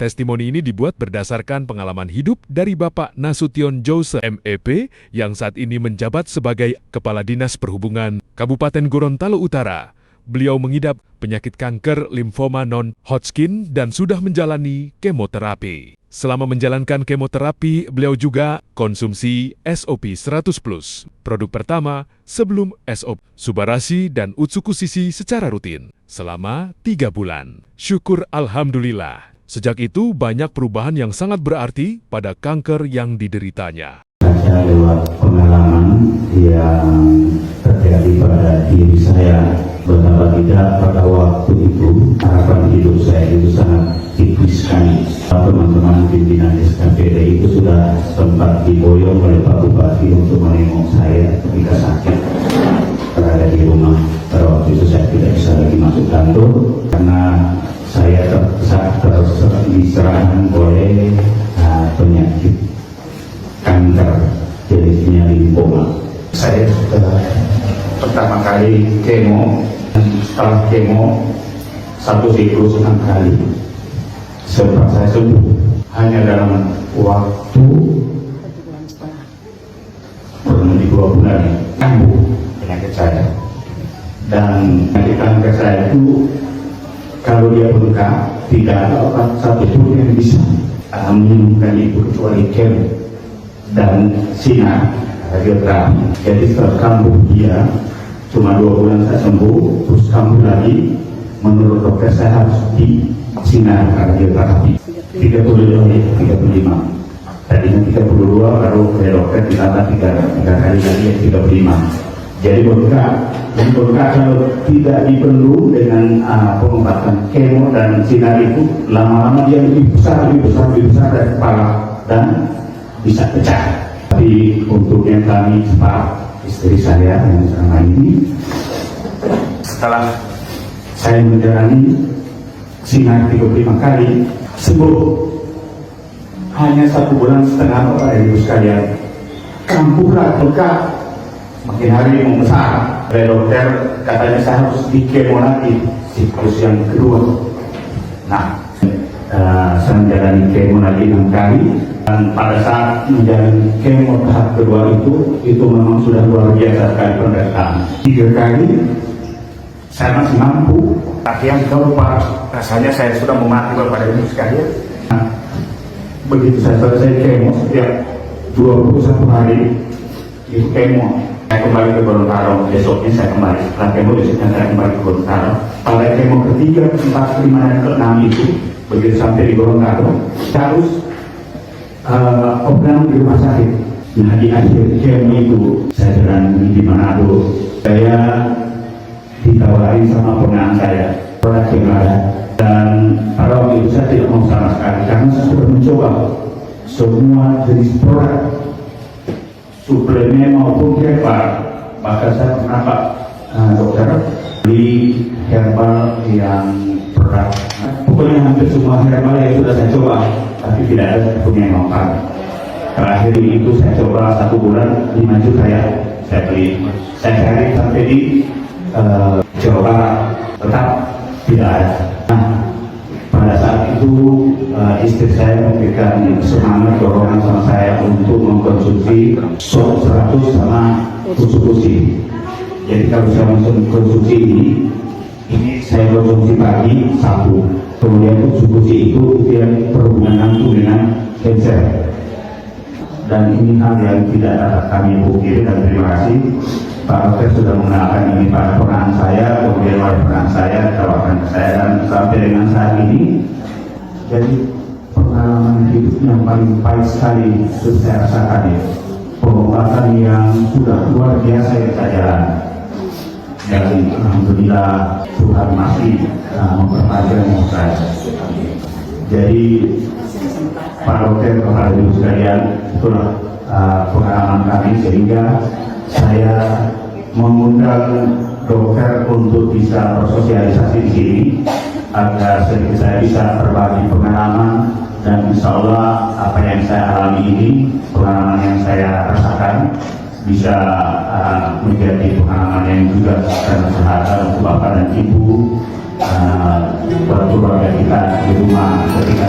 Testimoni ini dibuat berdasarkan pengalaman hidup dari Bapak Nasution Jose MEP yang saat ini menjabat sebagai Kepala Dinas Perhubungan Kabupaten Gorontalo Utara. Beliau mengidap penyakit kanker limfoma non-Hodgkin dan sudah menjalani kemoterapi. Selama menjalankan kemoterapi, beliau juga konsumsi SOP 100+, produk pertama sebelum SOP Subarasi dan Utsukusisi secara rutin selama 3 bulan. Syukur Alhamdulillah. Sejak itu banyak perubahan yang sangat berarti pada kanker yang dideritanya. Saya lewat pengalaman yang terjadi pada diri saya, betapa tidak pada waktu itu harapan hidup saya itu sangat tipis sekali. Teman-teman pimpinan SKPD itu sudah sempat diboyong oleh Pak Bupati untuk menengok saya ketika sakit berada di rumah. Pada waktu itu saya tidak bisa lagi masuk kantor karena saya diserang oleh penyakit kanker jenisnya limfoma. Saya sudah pertama kali kemo, setelah kemo 1 siklus 6 kali sempat saya sembuh hanya dalam waktu kurang lebih 2 bulan kambuh penyakit saya. Dan penyakit kanker saya itu kalau dia bengkak tidak ada obat satupun yang bisa menyembuhkan itu kecuali kemo dan sinar radioterapi. Jadi setelah kambuh dia cuma 2 bulan saya sembuh, terus kambuh lagi. Menurut dokter saya harus di sinar radioterapi 35. Tadinya 32, baru ke dokter ditambah 3 kali lagi 35. Jadi bengkak kalau tidak dibendung dengan pengobatan kemo dan sinar itu, lama-lama dia lebih besar dari kepala dan bisa pecah. Tapi untuk yang kami cepat, istri saya yang selama ini, setelah saya menjalani sinar 35 kali, sembuh hanya 1,5 bulan Bapak Ibu sekalian. Kambuhlah bengkak, makin hari membesar. Oleh dokter katanya saya harus di kemo lagi siklus yang kedua. Nah, saya menjalani kemo lagi 6 kali, dan pada saat menjalani kemo tahap kedua itu memang sudah luar biasa sekali penderitaan. 3 kali saya masih mampu, tapi yang keempat rasanya saya sudah memati Bapak Ibu sekalian. Nah, begitu saya selesai kemo setiap 21 hari itu kemo, saya kembali ke Gorontalo. Besoknya saya kembali, setelah kemo besoknya saya kembali ke Gorontalo. Pada kemo ketiga, 4, 5, dan ke-6 itu, begitu sampai di Gorontalo, harus operan di rumah sakit. Nah, di akhir kemo itu saya sedang di Manado. Saya ditawari sama pengenaan saya produk yang ada, dan pada waktu itu saya tidak mau sama sekali karena saya sudah mencoba semua jenis produk suplemen maupun herbal. Bahkan saya pernah Pak dokter beli herbal yang produk, pokoknya hampir semua herbal yang sudah saya coba, tapi tidak ada punya yang mempan. Terakhir itu saya coba 1 bulan 5 juta ya saya beli, saya cari sampai di Jawa Barat, tetap tidak ada. Nah, pada saat itu istri saya memberikan semangat, dorongan sama saya untuk mengkonsumsi SOP 100 sama Utsukushi. Jadi kalau saya mengkonsumsi ini saya konsumsi pagi 1, kemudian Utsukushi itu yang berhubungan langsung dengan cancer. Dan ini hal yang tidak dapat kami pungkiri, dan terima kasih Pak dokter sudah mengenalkan ini pada pengenaan saya, kemudian oleh pengenaan saya, tawarkan ke saya, dan sampai dengan saat ini jadi pengalaman hidup yang paling baik sekali saya rasakan ya. Pengobatan yang sudah luar biasa yang saya jalani, dan alhamdulillah Tuhan masih memperpanjang umur saya. Jadi Pak dokter, Bapak Ibu sekalian, itulah pengalaman kami, sehingga saya mengundang dokter untuk bisa bersosialisasi di sini agar sedikit saya bisa berbagi pengalaman, dan insya Allah apa yang saya alami ini, pengalaman yang saya rasakan bisa menjadi pengalaman yang juga bermanfaat untuk Bapak dan Ibu, buat keluarga kita di rumah ketika